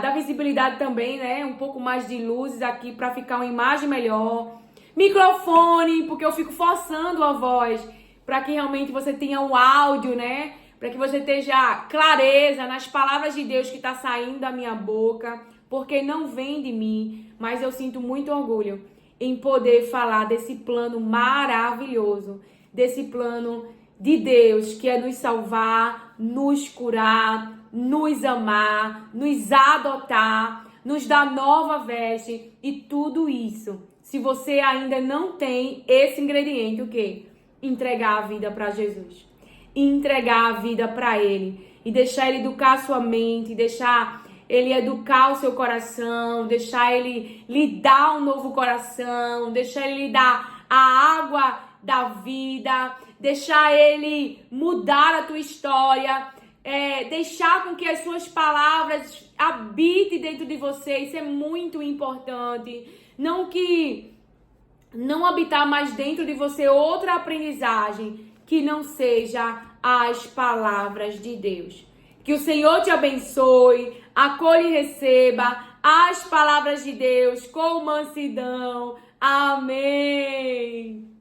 Speaker 1: da visibilidade também, né? Um pouco mais de luzes aqui para ficar uma imagem melhor. Microfone, porque eu fico forçando a voz para que realmente você tenha um áudio, né? Para que você tenha clareza nas palavras de Deus que está saindo da minha boca, porque não vem de mim, mas eu sinto muito orgulho em poder falar desse plano maravilhoso, desse plano de Deus, que é nos salvar, nos curar, nos amar, nos adotar, nos dar nova veste e tudo isso. Se você ainda não tem esse ingrediente, o quê? Entregar a vida para Jesus. Entregar a vida para Ele e deixar Ele educar a sua mente, deixar Ele educar o seu coração, deixar Ele lhe dar um novo coração, deixar Ele lhe dar a água da vida, deixar Ele mudar a tua história, deixar com que as suas palavras habitem dentro de você. Isso é muito importante. Não habitar mais dentro de você outra aprendizagem que não seja as palavras de Deus. Que o Senhor te abençoe, acolhe e receba as palavras de Deus com mansidão. Amém.